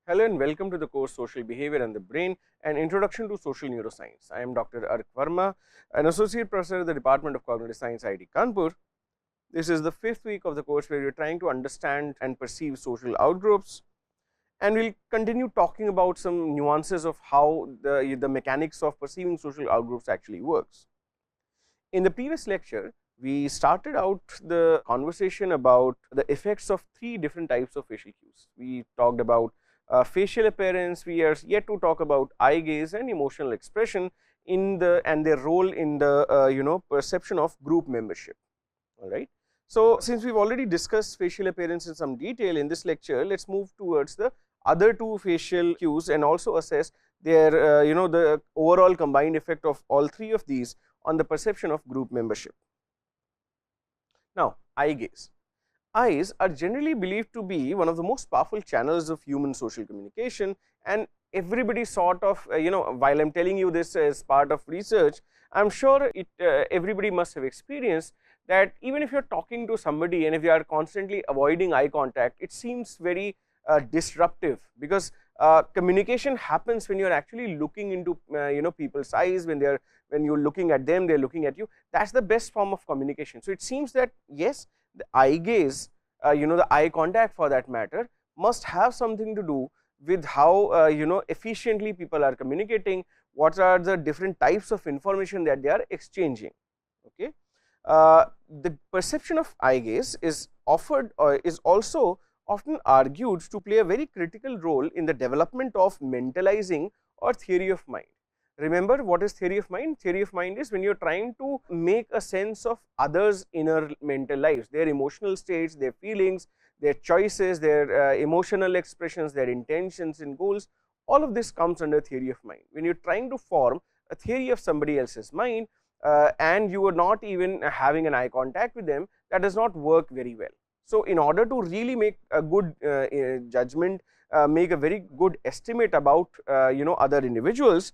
Hello and welcome to the course Social Behavior and the Brain, an introduction to social neuroscience. I am Dr. Ark Verma, an associate professor at the Department of Cognitive Science, IIT Kanpur. This is the fifth week of the course where we are trying to understand and perceive social outgroups, and we will continue talking about some nuances of how the mechanics of perceiving social outgroups actually works. In the previous lecture, we started out the conversation about the effects of three different types of facial cues. We talked about facial appearance, we are yet to talk about eye gaze and emotional expression in their role in the perception of group membership. All right. So, since we have already discussed facial appearance in some detail in this lecture, let us move towards the other two facial cues and also assess their the overall combined effect of all three of these on the perception of group membership. Now, eye gaze. Eyes are generally believed to be one of the most powerful channels of human social communication, and everybody sort of while I am telling you this as part of research, I am sure everybody must have experienced that even if you are talking to somebody and if you are constantly avoiding eye contact, it seems very disruptive, because communication happens when you are actually looking into people's eyes, when you are looking at them, they are looking at you. That is the best form of communication. So, it seems that yes, the eye gaze, the eye contact for that matter, must have something to do with how efficiently people are communicating, what are the different types of information that they are exchanging. Okay. The perception of eye gaze is also often argued to play a very critical role in the development of mentalizing or theory of mind. Remember, what is theory of mind? Theory of mind is when you are trying to make a sense of others' inner mental lives, their emotional states, their feelings, their choices, their emotional expressions, their intentions and goals. All of this comes under theory of mind. When you are trying to form a theory of somebody else's mind and you are not even having an eye contact with them, that does not work very well. So, in order to really make a good judgment, make a very good estimate about other individuals,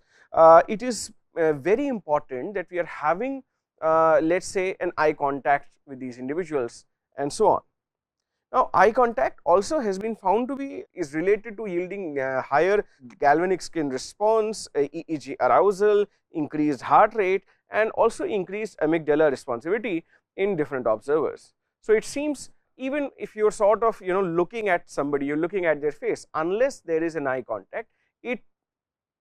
it is very important that we are having let us say an eye contact with these individuals and so on. Now, eye contact also has been found to be related to yielding higher galvanic skin response, EEG arousal, increased heart rate, and also increased amygdala responsivity in different observers. So, it seems even if you are sort of looking at somebody, you are looking at their face, unless there is an eye contact, it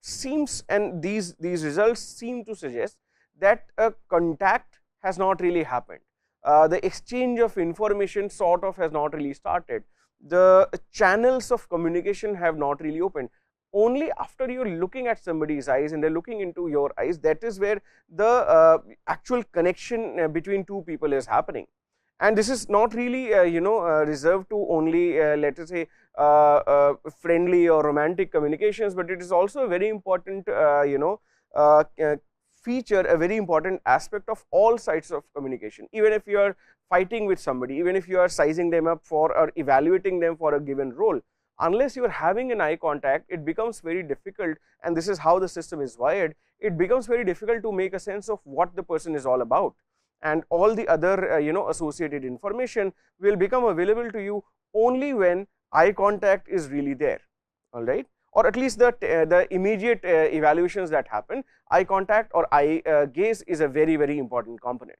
seems, and these results seem to suggest that a contact has not really happened. The exchange of information sort of has not really started. The channels of communication have not really opened. Only after you are looking at somebody's eyes and they are looking into your eyes, that is where the actual connection between two people is happening. And this is not really reserved to only let us say friendly or romantic communications, but it is also a very important feature, a very important aspect of all sides of communication. Even if you are fighting with somebody, even if you are sizing them up for or evaluating them for a given role, unless you are having an eye contact, it becomes very difficult, and this is how the system is wired, it becomes very difficult to make a sense of what the person is all about, and all the other associated information will become available to you only when eye contact is really there. All right, or at least the immediate evaluations that happen, eye contact or eye gaze is a very important component.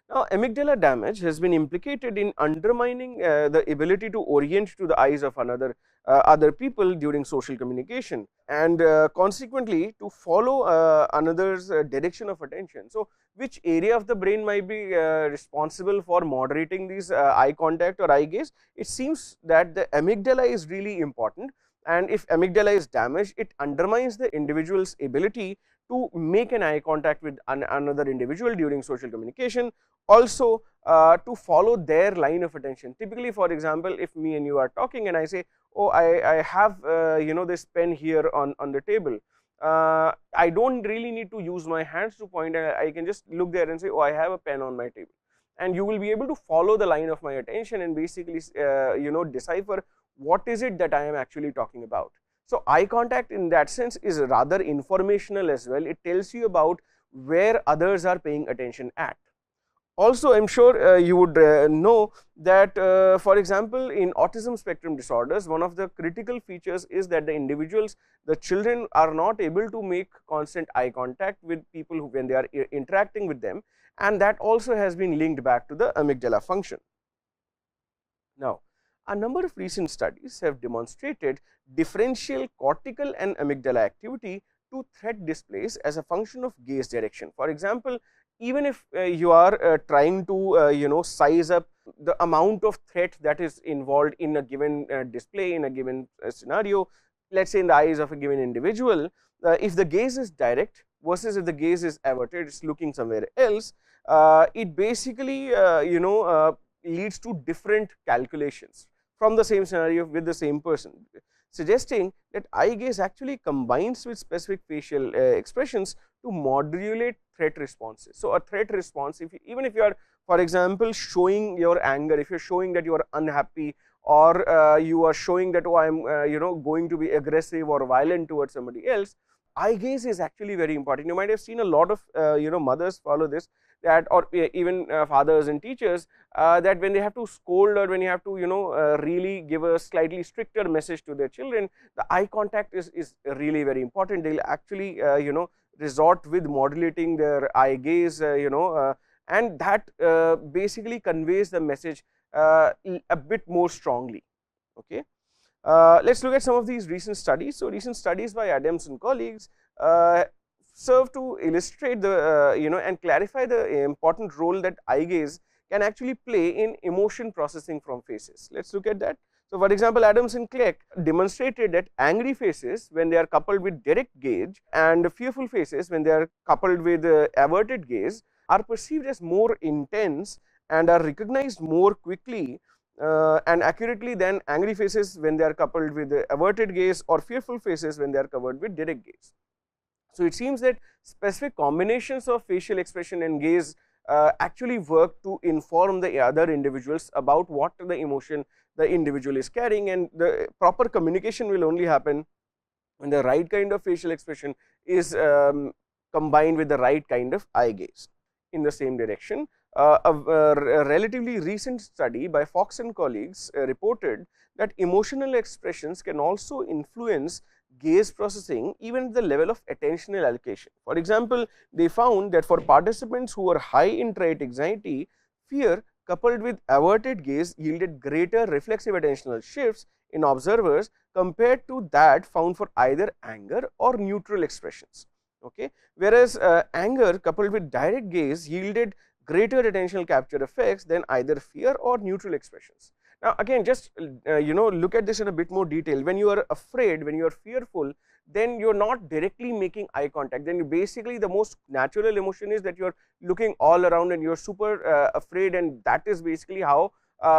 Now, amygdala damage has been implicated in undermining the ability to orient to the eyes of other people during social communication, and consequently to follow another's direction of attention. So, which area of the brain might be responsible for moderating these eye contact or eye gaze? It seems that the amygdala is really important, and if amygdala is damaged, it undermines the individual's ability to make an eye contact with another individual during social communication, also to follow their line of attention. Typically, for example, if me and you are talking and I say, oh, I have this pen here on the table, I do not really need to use my hands to point, I can just look there and say, oh, I have a pen on my table, and you will be able to follow the line of my attention and basically decipher what is it that I am actually talking about. So, eye contact in that sense is rather informational as well. It tells you about where others are paying attention at. Also, I am sure you would know that for example, in autism spectrum disorders, one of the critical features is that the individuals, the children are not able to make constant eye contact with people who, when they are interacting with them, and that also has been linked back to the amygdala function. Now, a number of recent studies have demonstrated differential cortical and amygdala activity to threat displays as a function of gaze direction. For example, even if you are trying to size up the amount of threat that is involved in a given display, in a given scenario, let us say in the eyes of a given individual, if the gaze is direct versus if the gaze is averted, it is looking somewhere else, it basically leads to different calculations from the same scenario with the same person, suggesting that eye gaze actually combines with specific facial expressions to modulate threat responses. So, a threat response, even if you are, for example, showing your anger, if you are showing that you are unhappy, or you are showing that, oh, I am going to be aggressive or violent towards somebody else, eye gaze is actually very important. You might have seen a lot of mothers follow this, that, or even fathers and teachers, that when they have to scold, or when you have to really give a slightly stricter message to their children, the eye contact is really very important. They will actually resort with modulating their eye gaze, and that basically conveys the message a bit more strongly. Okay. Let us look at some of these recent studies. So, recent studies by Adams and colleagues serve to illustrate the and clarify the important role that eye gaze can actually play in emotion processing from faces. Let us look at that. So, for example, Adams and Clegg demonstrated that angry faces, when they are coupled with direct gaze, and fearful faces, when they are coupled with averted gaze, are perceived as more intense and are recognized more quickly and accurately than angry faces when they are coupled with averted gaze, or fearful faces when they are covered with direct gaze. So, it seems that specific combinations of facial expression and gaze actually work to inform the other individuals about what the emotion the individual is carrying, and the proper communication will only happen when the right kind of facial expression is combined with the right kind of eye gaze. In the same direction, a relatively recent study by Fox and colleagues reported that emotional expressions can also influence gaze processing even at the level of attentional allocation. For example, they found that for participants who were high in trait anxiety, fear coupled with averted gaze yielded greater reflexive attentional shifts in observers compared to that found for either anger or neutral expressions. Okay. Whereas, anger coupled with direct gaze yielded greater attentional capture effects than either fear or neutral expressions. Now, again, just look at this in a bit more detail. When you are afraid, when you are fearful, then you are not directly making eye contact. Then you basically, the most natural emotion is that you are looking all around and you are super afraid, and that is basically how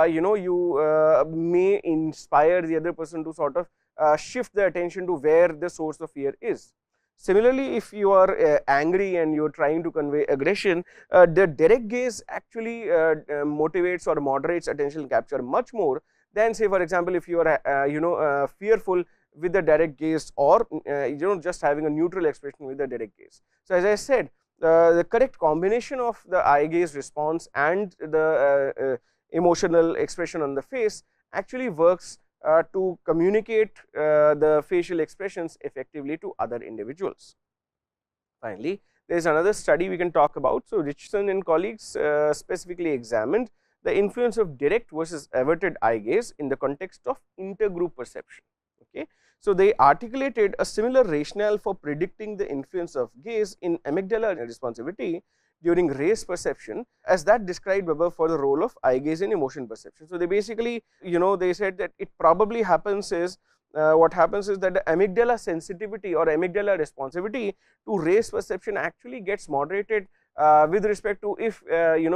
you may inspire the other person to sort of shift the attention to where the source of fear is. Similarly, if you are angry and you are trying to convey aggression, the direct gaze actually motivates or moderates attention capture much more than, say, for example, if you are fearful with the direct gaze, or just having a neutral expression with the direct gaze. So, as I said, the correct combination of the eye gaze response and the emotional expression on the face actually works to communicate the facial expressions effectively to other individuals. Finally, there is another study we can talk about. So, Richardson and colleagues specifically examined the influence of direct versus averted eye gaze in the context of intergroup perception. Okay. So, they articulated a similar rationale for predicting the influence of gaze in amygdala responsivity during race perception as that described above for the role of eye gaze in emotion perception. So, they basically they said that it probably happens is what happens is that the amygdala sensitivity or amygdala responsivity to race perception actually gets moderated with respect to if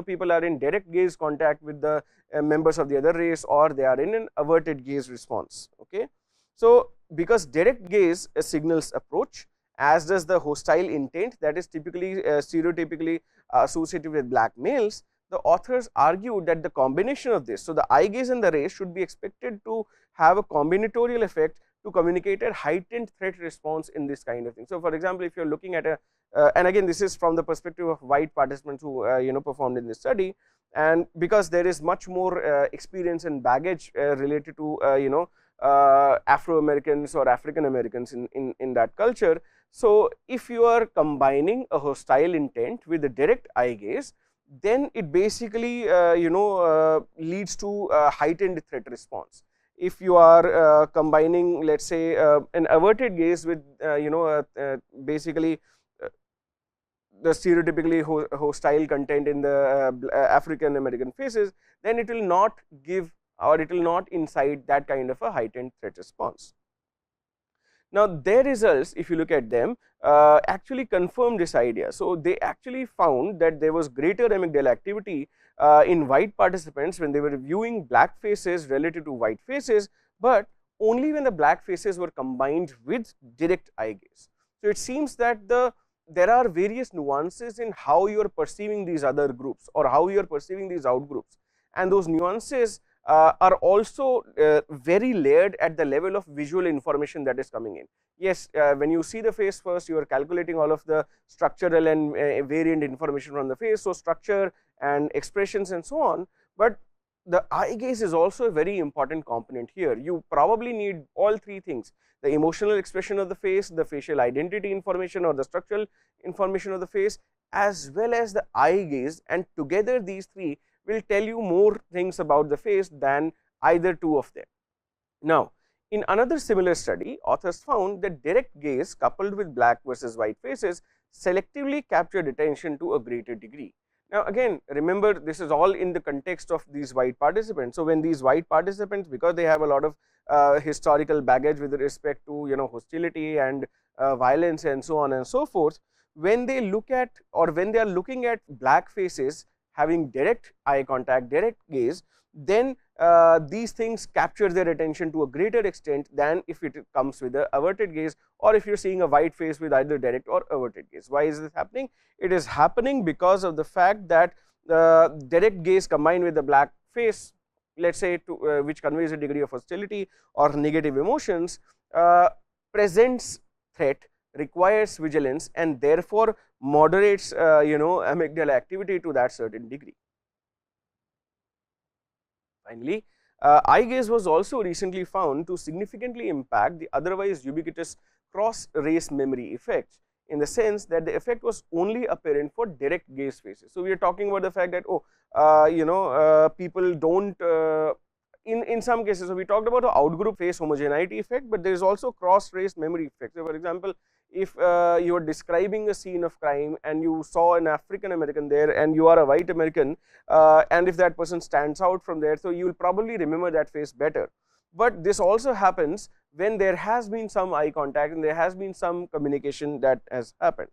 people are in direct gaze contact with the members of the other race, or they are in an averted gaze response. Okay. So, because direct gaze signals approach, as does the hostile intent that is typically stereotypically associated with black males, the authors argued that the combination of this, so the eye gaze and the race should be expected to have a combinatorial effect to communicate a heightened threat response in this kind of thing. So, for example, if you are looking at a and again this is from the perspective of white participants who performed in this study, and because there is much more experience and baggage related to Afro Americans or African Americans in that culture. So, if you are combining a hostile intent with a direct eye gaze, then it basically leads to a heightened threat response. If you are combining, let's say, an averted gaze with basically the stereotypically hostile content in the African American faces, then it will not give, or it will not incite that kind of a heightened threat response. Now, their results, if you look at them, actually confirm this idea. So, they actually found that there was greater amygdala activity in white participants when they were viewing black faces relative to white faces, but only when the black faces were combined with direct eye gaze. So, it seems that there are various nuances in how you are perceiving these other groups or how you are perceiving these out groups, and those nuances are also very layered at the level of visual information that is coming in. Yes, when you see the face first, you are calculating all of the structural and variant information from the face, so structure and expressions and so on, but the eye gaze is also a very important component here. You probably need all three things: the emotional expression of the face, the facial identity information or the structural information of the face, as well as the eye gaze, and together these three will tell you more things about the face than either two of them. Now, in another similar study, authors found that direct gaze coupled with black versus white faces selectively captured attention to a greater degree. Now, again, remember, this is all in the context of these white participants. So, when these white participants, because they have a lot of historical baggage with respect to hostility and violence and so on and so forth, when they look at, or when they are looking at black faces having direct eye contact, direct gaze, then these things capture their attention to a greater extent than if it comes with a averted gaze, or if you are seeing a white face with either direct or averted gaze. Why is this happening? It is happening because of the fact that direct gaze combined with the black face, let us say, which conveys a degree of hostility or negative emotions, presents threat, requires vigilance, and therefore moderates amygdala activity to that certain degree. Finally, eye gaze was also recently found to significantly impact the otherwise ubiquitous cross race memory effects, in the sense that the effect was only apparent for direct gaze faces. So, we are talking about the fact that people don't in some cases. So, we talked about the outgroup face homogeneity effect, but there is also cross race memory effect. So, for example, if you are describing a scene of crime and you saw an African American there and you are a white American, and if that person stands out from there, so you will probably remember that face better. But this also happens when there has been some eye contact and there has been some communication that has happened.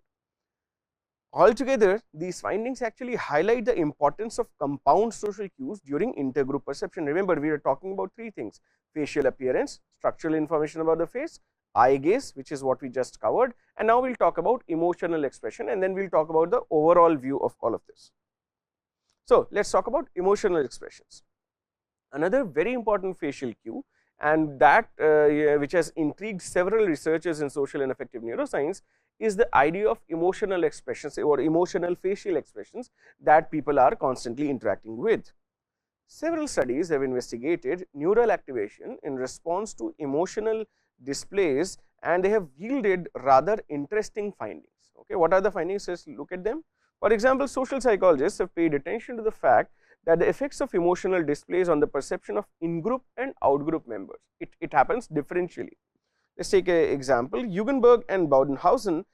Altogether, these findings actually highlight the importance of compound social cues during intergroup perception. Remember, we are talking about three things: facial appearance, structural information about the face, eye gaze, which is what we just covered, and now we will talk about emotional expression, and then we will talk about the overall view of all of this. So, let us talk about emotional expressions. Another very important facial cue, and that which has intrigued several researchers in social and affective neuroscience, is the idea of emotional expressions or emotional facial expressions that people are constantly interacting with. Several studies have investigated neural activation in response to emotional displays, and they have yielded rather interesting findings. Okay, what are the findings? Let's look at them. For example, social psychologists have paid attention to the fact that the effects of emotional displays on the perception of in-group and out-group members. It happens differentially. Let's take an example. Hugenberg and Baudenhausen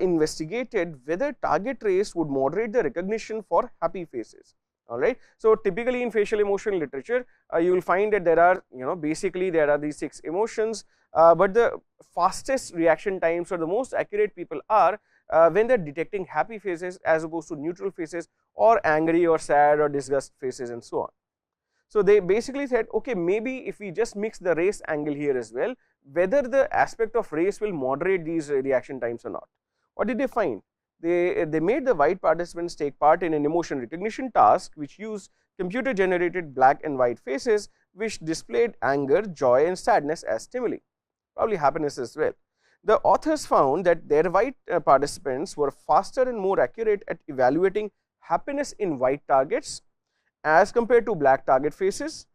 investigated whether target race would moderate the recognition for happy faces. Alright. So, typically in facial emotion literature, you will find that there are basically there are these 6 emotions, but the fastest reaction times or the most accurate people are when they are detecting happy faces as opposed to neutral faces or angry or sad or disgust faces and so on. So, they basically said, okay, maybe if we just mix the race angle here as well, whether the aspect of race will moderate these reaction times or not. What did they find? They made the white participants take part in an emotion recognition task which used computer generated black and white faces which displayed anger, joy and sadness as stimuli. probably happiness as well. The authors found that their white participants were faster and more accurate at evaluating happiness in white targets as compared to black target faces,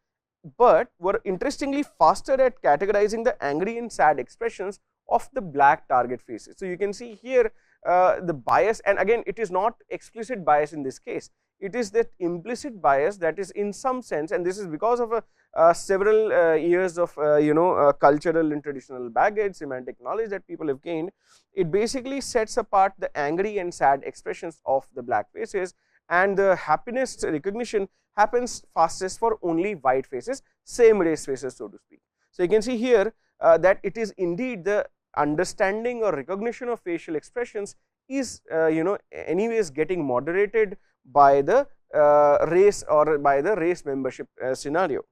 but were interestingly faster at categorizing the angry and sad expressions of the black target faces. So, you can see here the bias, and again it is not explicit bias in this case, it is that implicit bias that is in some sense, and this is because of several years of cultural and traditional baggage, semantic knowledge that people have gained. It basically sets apart the angry and sad expressions of the black faces, and the happiness recognition happens fastest for only white faces, same race faces, so to speak. So, you can see here that it is indeed the understanding or recognition of facial expressions is anyways getting moderated by the race or by the race membership scenario.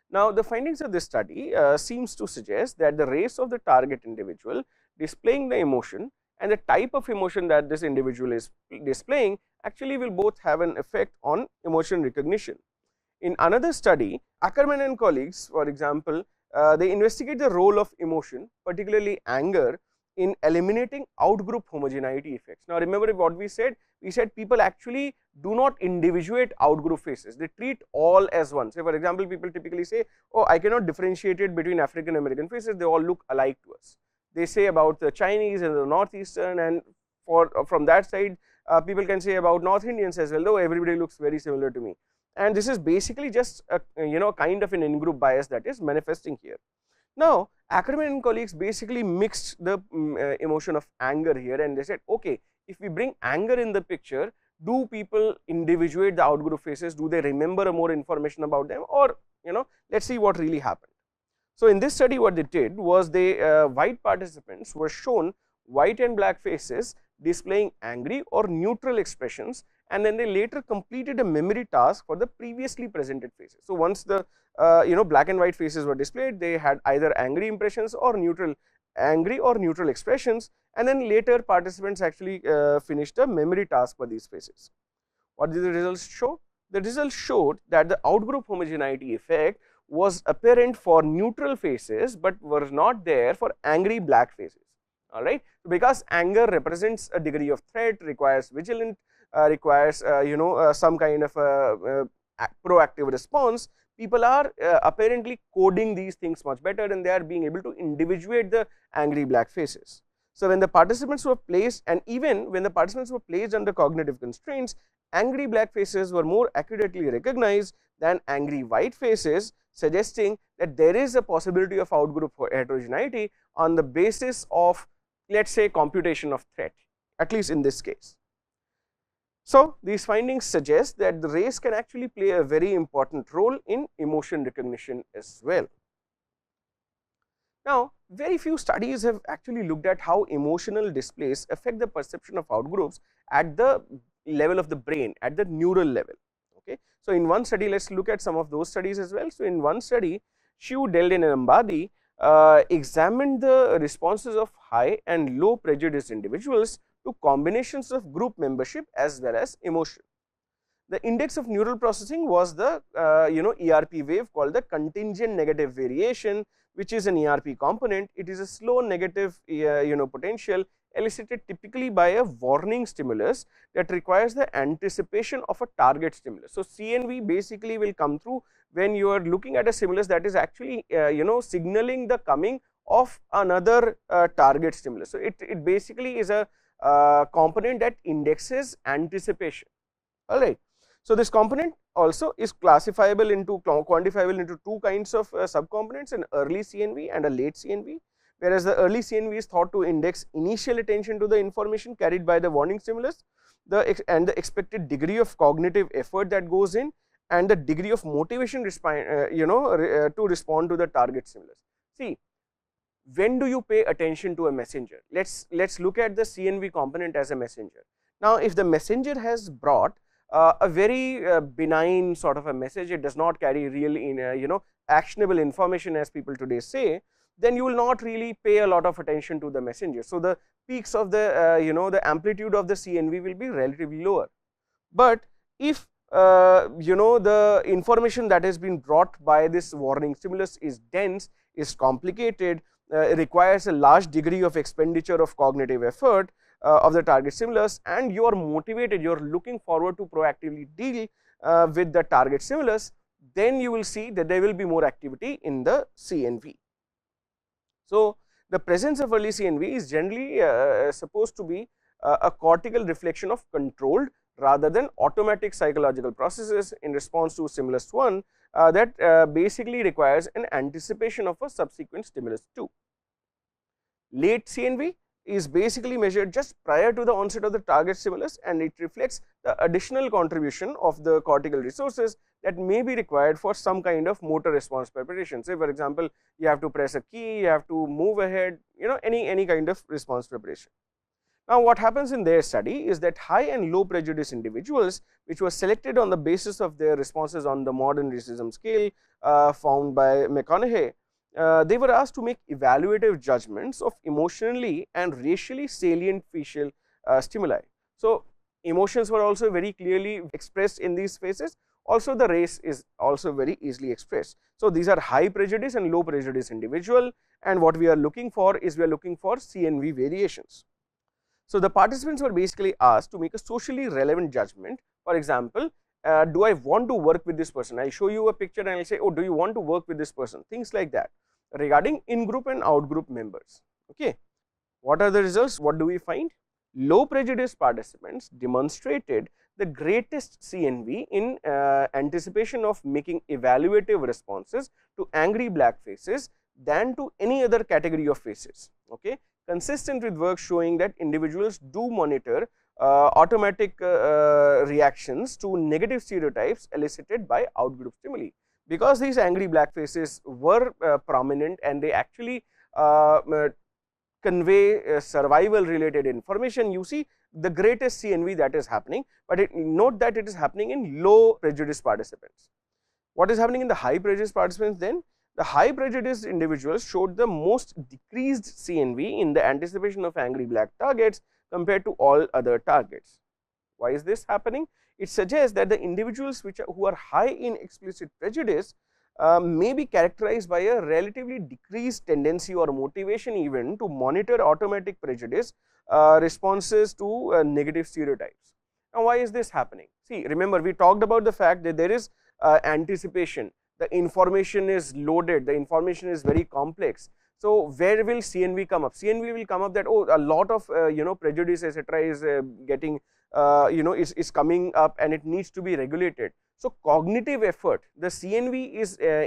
Now, the findings of this study seems to suggest that the race of the target individual displaying the emotion and the type of emotion that this individual is displaying actually will both have an effect on emotion recognition. In another study, Ackerman and colleagues, for example, they investigate the role of emotion, particularly anger, in eliminating outgroup homogeneity effects. Now, remember what we said people actually do not individuate outgroup faces, they treat all as one. Say for example, people typically say, oh, I cannot differentiate it between African American faces, they all look alike to us. They say about the Chinese and the Northeastern, and from that side people can say about North Indians as well, though everybody looks very similar to me. And this is basically just a kind of an in-group bias that is manifesting here. Now, Ackerman and colleagues basically mixed the emotion of anger here, and they said, okay, if we bring anger in the picture, do people individuate the outgroup faces, do they remember more information about them, or let's see what really happened. So, in this study what they did was white participants were shown white and black faces displaying angry or neutral expressions, and then they later completed a memory task for the previously presented faces. So, once the black and white faces were displayed, they had either angry impressions or neutral expressions, and then later participants actually finished a memory task for these faces. What did the results show? The results showed that the outgroup homogeneity effect was apparent for neutral faces, but was not there for angry black faces. All right, because anger represents a degree of threat, requires vigilance, requires some kind of proactive response. People are apparently coding these things much better, and they are being able to individuate the angry black faces. So, when the participants were placed, and even when the participants were placed under cognitive constraints, angry black faces were more accurately recognized than angry white faces, suggesting that there is a possibility of outgroup heterogeneity on the basis of, let us say, computation of threat, at least in this case. So, these findings suggest that the race can actually play a very important role in emotion recognition as well. Now, very few studies have actually looked at how emotional displays affect the perception of outgroups at the level of the brain, at the neural level. Okay. So, in one study, let us look at some of those studies as well. So, in one study, Xu, Delden and Ambadi examined the responses of high and low prejudice individuals to combinations of group membership as well as emotion. The index of neural processing was the ERP wave called the contingent negative variation, which is an ERP component. It is a slow negative potential elicited typically by a warning stimulus that requires the anticipation of a target stimulus. So, CNV basically will come through when you are looking at a stimulus that is actually signaling the coming of another target stimulus. So, it basically is a component that indexes anticipation. All right. So, this component also is classifiable into, quantifiable into two kinds of subcomponents, an early CNV and a late CNV. Whereas the early CNV is thought to index initial attention to the information carried by the warning stimulus, and the expected degree of cognitive effort that goes in, and the degree of motivation to respond to the target stimulus. See, when do you pay attention to a messenger? Let's look at the CNV component as a messenger. Now, if the messenger has brought a very benign sort of a message, it does not carry real actionable information as people today say, then you will not really pay a lot of attention to the messenger. So, the peaks of the the amplitude of the CNV will be relatively lower. But if the information that has been brought by this warning stimulus is dense, is complicated, requires a large degree of expenditure of cognitive effort of the target stimulus, and you are motivated, you are looking forward to proactively deal with the target stimulus, then you will see that there will be more activity in the CNV. So, the presence of early CNV is generally supposed to be a cortical reflection of controlled rather than automatic psychological processes in response to stimulus 1 that basically requires an anticipation of a subsequent stimulus 2. Late CNV is basically measured just prior to the onset of the target stimulus, and it reflects the additional contribution of the cortical resources that may be required for some kind of motor response preparation. Say for example, you have to press a key, you have to move ahead, any kind of response preparation. Now, what happens in their study is that high and low prejudice individuals, which were selected on the basis of their responses on the modern racism scale found by McConaughey, they were asked to make evaluative judgments of emotionally and racially salient facial stimuli. So, emotions were also very clearly expressed in these phases. Also, the race is also very easily expressed. So, these are high prejudice and low prejudice individual, and what we are looking for is we are looking for CNV variations. So, the participants were basically asked to make a socially relevant judgment. For example, do I want to work with this person? I will show you a picture and I will say, oh, do you want to work with this person? Things like that regarding in-group and out-group members. Okay. What are the results? What do we find? Low prejudice participants demonstrated the greatest CNV in anticipation of making evaluative responses to angry black faces than to any other category of faces. Okay. Consistent with work showing that individuals do monitor automatic reactions to negative stereotypes elicited by outgroup stimuli. Because these angry black faces were prominent and they actually convey survival related information, you see the greatest CNV that is happening, but note that it is happening in low prejudice participants. What is happening in the high prejudice participants then? The high prejudice individuals showed the most decreased CNV in the anticipation of angry black targets compared to all other targets. Why is this happening? It suggests that the individuals who are high in explicit prejudice may be characterized by a relatively decreased tendency or motivation even to monitor automatic prejudice responses to negative stereotypes. Now, why is this happening? See, remember we talked about the fact that there is anticipation. The information is loaded, the information is very complex. So, where will CNV come up? CNV will come up that, oh, a lot of prejudice etc. is getting is coming up and it needs to be regulated. So, cognitive effort, the CNV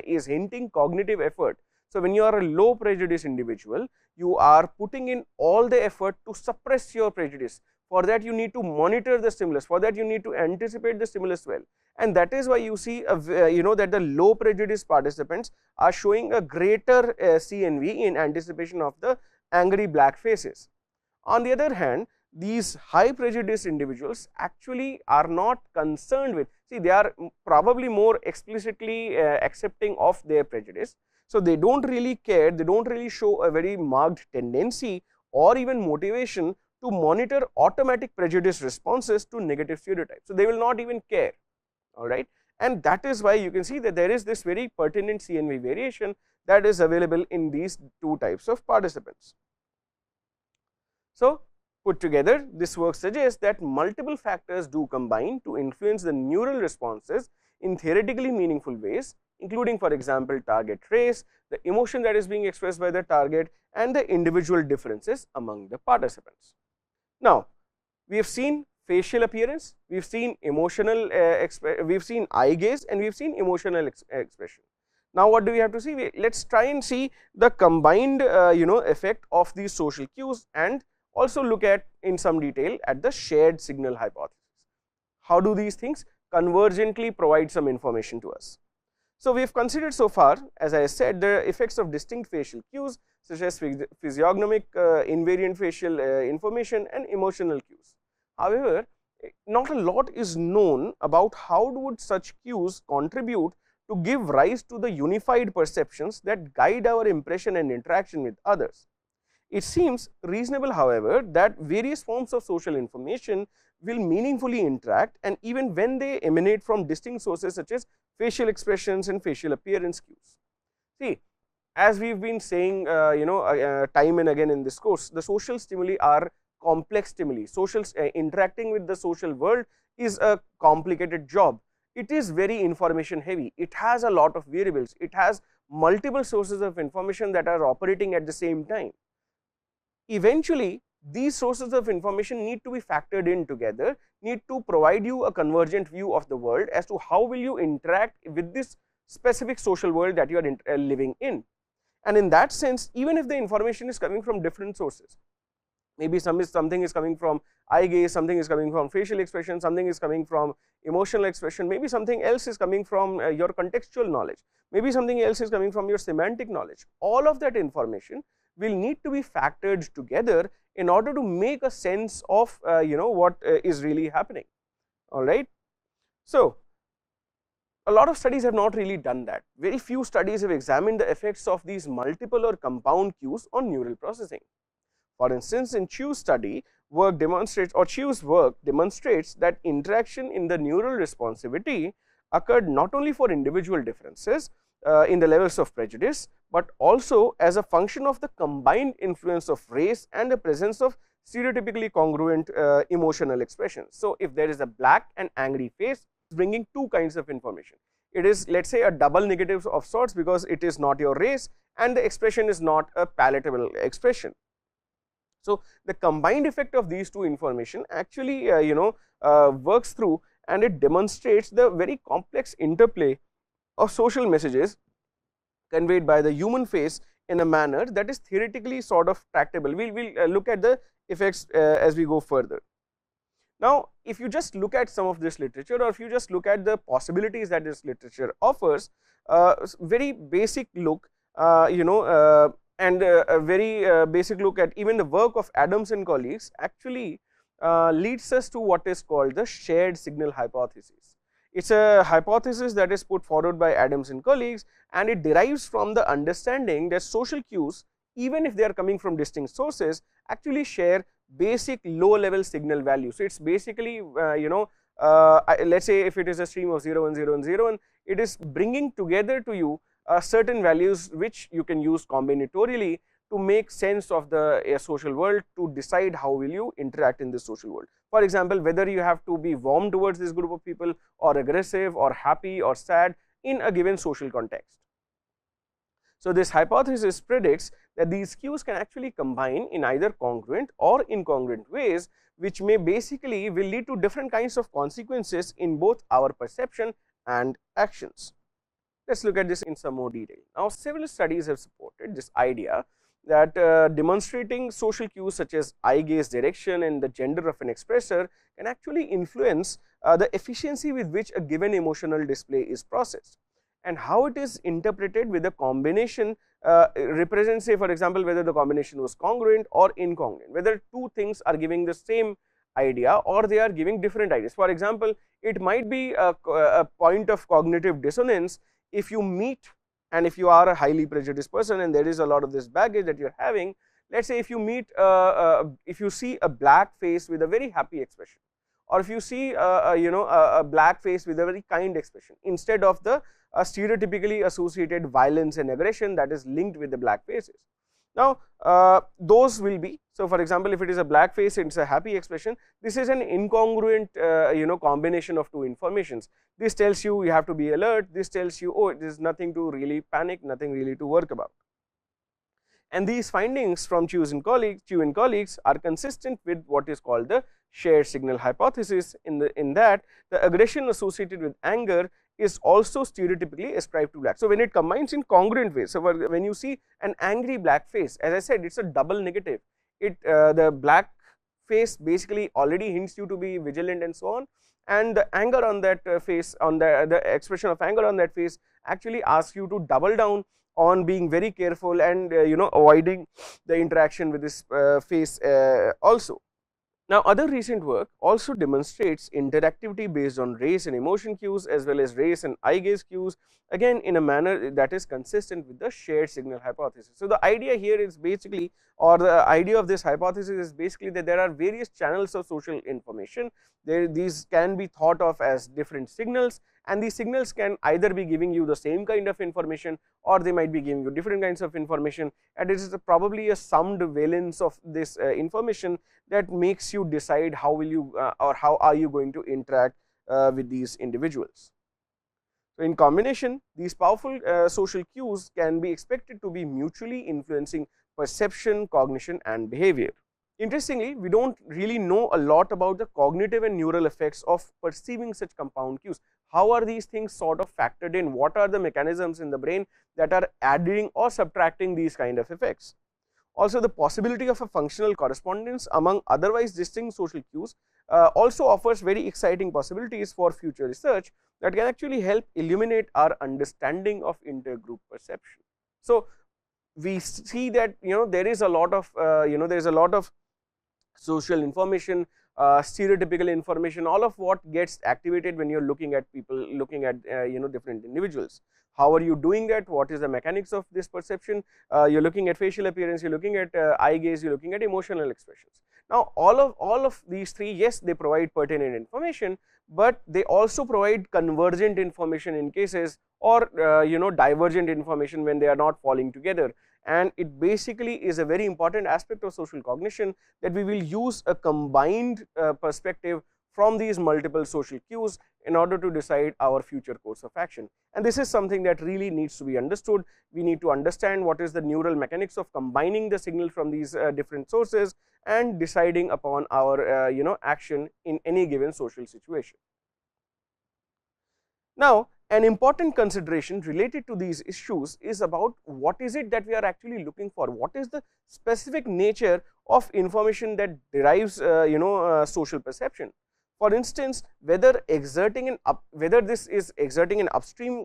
is hinting cognitive effort. So, when you are a low prejudice individual, you are putting in all the effort to suppress your prejudice. For that you need to monitor the stimulus, for that you need to anticipate the stimulus well, and that is why you see that the low prejudice participants are showing a greater CNV in anticipation of the angry black faces. On the other hand, these high prejudice individuals actually are not concerned with, see, they are probably more explicitly accepting of their prejudice. So, they do not really care, they do not really show a very marked tendency or even motivation to monitor automatic prejudice responses to negative stereotypes. So, they will not even care, alright, and that is why you can see that there is this very pertinent CNV variation that is available in these two types of participants. So, put together, this work suggests that multiple factors do combine to influence the neural responses in theoretically meaningful ways, including, for example, target race, the emotion that is being expressed by the target, and the individual differences among the participants. Now, we have seen facial appearance, we have seen emotional we have seen eye gaze, and we have seen emotional expression. Now, what do we have to see? Let us try and see the combined effect of these social cues, and also look at in some detail at the shared signal hypothesis. How do these things convergently provide some information to us? So, we have considered so far, as I said, the effects of distinct facial cues such as physiognomic invariant facial information and emotional cues. However, not a lot is known about how would such cues contribute to give rise to the unified perceptions that guide our impression and interaction with others. It seems reasonable, however, that various forms of social information will meaningfully interact, and even when they emanate from distinct sources such as facial expressions and facial appearance cues. See, as we have been saying time and again in this course, the social stimuli are complex stimuli. Interacting with the social world is a complicated job. It is very information heavy. It has a lot of variables. It has multiple sources of information that are operating at the same time. Eventually, these sources of information need to be factored in together, need to provide you a convergent view of the world as to how will you interact with this specific social world that you are living in. And in that sense, even if the information is coming from different sources, maybe something is coming from eye gaze, something is coming from facial expression, something is coming from emotional expression, maybe something else is coming from your contextual knowledge, maybe something else is coming from your semantic knowledge. All of that information will need to be factored together in order to make a sense of what is really happening. All right. So, a lot of studies have not really done that. Very few studies have examined the effects of these multiple or compound cues on neural processing. For instance, in Chiu's study, Chiu's work demonstrates that interaction in the neural responsivity occurred not only for individual differences in the levels of prejudice, but also as a function of the combined influence of race and the presence of stereotypically congruent emotional expressions. So, if there is a black and angry face, bringing two kinds of information. It is, let us say, a double negative of sorts, because it is not your race and the expression is not a palatable expression. So, the combined effect of these two information actually works through, and it demonstrates the very complex interplay of social messages conveyed by the human face in a manner that is theoretically sort of tractable. We will look at the effects as we go further. Now, if you just look at some of this literature, or if you just look at the possibilities that this literature offers, very basic look, and a very basic look at even the work of Adams and colleagues actually leads us to what is called the shared signal hypothesis. It is a hypothesis that is put forward by Adams and colleagues, and it derives from the understanding that social cues, even if they are coming from distinct sources, actually share basic low level signal value. So, it is basically let us say if it is a stream of 0 and 0 and 0, and it is bringing together to you certain values which you can use combinatorially to make sense of the social world, to decide how will you interact in this social world. For example, whether you have to be warm towards this group of people, or aggressive, or happy, or sad in a given social context. So, this hypothesis predicts that these cues can actually combine in either congruent or incongruent ways, which may basically will lead to different kinds of consequences in both our perception and actions. Let us look at this in some more detail. Now, several studies have supported this idea that demonstrating social cues such as eye gaze direction and the gender of an expressor can actually influence the efficiency with which a given emotional display is processed, and how it is interpreted with a combination represents, say for example, whether the combination was congruent or incongruent, whether two things are giving the same idea or they are giving different ideas. For example, it might be a point of cognitive dissonance if you meet, and if you are a highly prejudiced person and there is a lot of this baggage that you are having, let us say if you meet, if you see a black face with a very happy expression, or if you see a black face with a very kind expression, instead of the stereotypically associated violence and aggression that is linked with the black faces. Now, those will be, so for example, if it is a black face, it is a happy expression, this is an incongruent combination of two informations. This tells you you have to be alert, this tells you, oh, there is nothing to really panic, nothing really to work about. And these findings from Chiu and colleagues are consistent with what is called the shared signal hypothesis, in that the aggression associated with anger is also stereotypically ascribed to black. So, when it combines in congruent ways, so when you see an angry black face, as I said, it is a double negative. The black face basically already hints you to be vigilant and so on, and the anger on that face, on the expression of anger on that face actually asks you to double down on being very careful and avoiding the interaction with this face also. Now, other recent work also demonstrates interactivity based on race and emotion cues as well as race and eye gaze cues, again in a manner that is consistent with the shared signal hypothesis. So, the idea here is basically, or the idea of this hypothesis is basically, that there are various channels of social information. These can be thought of as different signals, and these signals can either be giving you the same kind of information, or they might be giving you different kinds of information, and it is probably a summed valence of this information that makes you decide how will you or how are you going to interact with these individuals. So, in combination, these powerful social cues can be expected to be mutually influencing perception, cognition and behavior. Interestingly, we do not really know a lot about the cognitive and neural effects of perceiving such compound cues. How are these things sort of factored in? What are the mechanisms in the brain that are adding or subtracting these kind of effects? Also, the possibility of a functional correspondence among otherwise distinct social cues also offers very exciting possibilities for future research that can actually help illuminate our understanding of intergroup perception. So, we see that there is a lot of there is a lot of social information, stereotypical information, all of what gets activated when you are looking at people, looking at different individuals. How are you doing that? What is the mechanics of this perception? You are looking at facial appearance, you are looking at eye gaze, you are looking at emotional expressions. Now, all of these three, yes, they provide pertinent information, but they also provide convergent information in cases, or divergent information when they are not falling together. And it basically is a very important aspect of social cognition, that we will use a combined perspective from these multiple social cues in order to decide our future course of action. And this is something that really needs to be understood. We need to understand what is the neural mechanics of combining the signal from these different sources and deciding upon our action in any given social situation. Now, an important consideration related to these issues is about what is it that we are actually looking for, what is the specific nature of information that derives social perception. For instance, whether this is exerting an upstream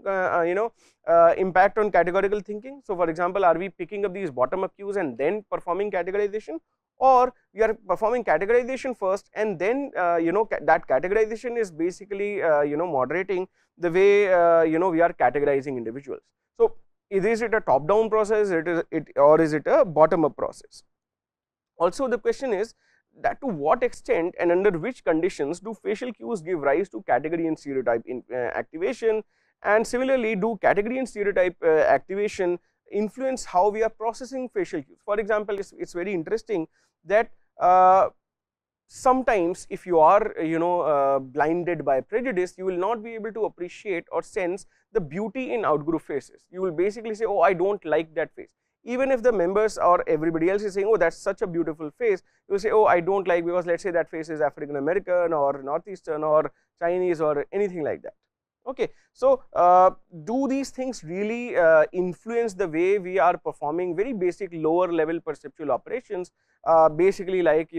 impact on categorical thinking. So, for example, are we picking up these bottom up cues and then performing categorization, or we are performing categorization first and then that categorization is basically moderating the way we are categorizing individuals. So, is it a top down process, or is it a bottom up process? Also, the question is that to what extent and under which conditions do facial cues give rise to category and stereotype activation, and similarly do category and stereotype activation influence how we are processing facial cues. For example, it's very interesting that sometimes if you are blinded by prejudice, you will not be able to appreciate or sense the beauty in outgroup faces. You will basically say, oh, I don't like that face. Even if the members or everybody else is saying, oh, that's such a beautiful face, you will say, oh, I don't like, because let's say that face is African American or Northeastern or Chinese or anything like that. Okay. So, do these things really influence the way we are performing very basic lower level perceptual operations, basically like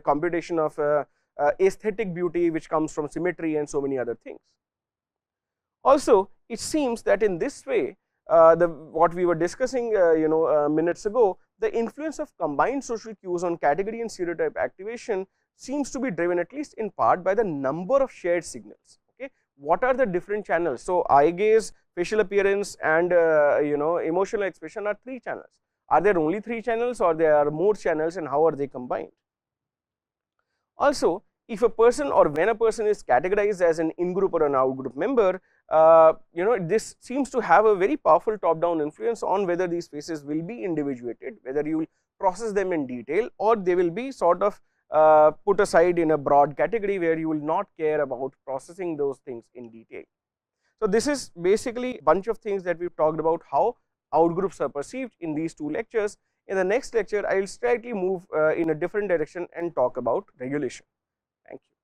computation of aesthetic beauty which comes from symmetry and so many other things. Also, it seems that in this way, what we were discussing minutes ago, the influence of combined social cues on category and stereotype activation seems to be driven at least in part by the number of shared signals. Okay, what are the different channels? So, eye gaze, facial appearance and emotional expression are 3 channels. Are there only 3 channels, or there are more channels, and how are they combined? Also, if a person or when a person is categorized as an in-group or an out-group member, this seems to have a very powerful top-down influence on whether these faces will be individuated, whether you will process them in detail, or they will be sort of put aside in a broad category where you will not care about processing those things in detail. So, this is basically a bunch of things that we have talked about, how outgroups are perceived in these 2 lectures. In the next lecture, I will slightly move in a different direction and talk about regulation. Thank you.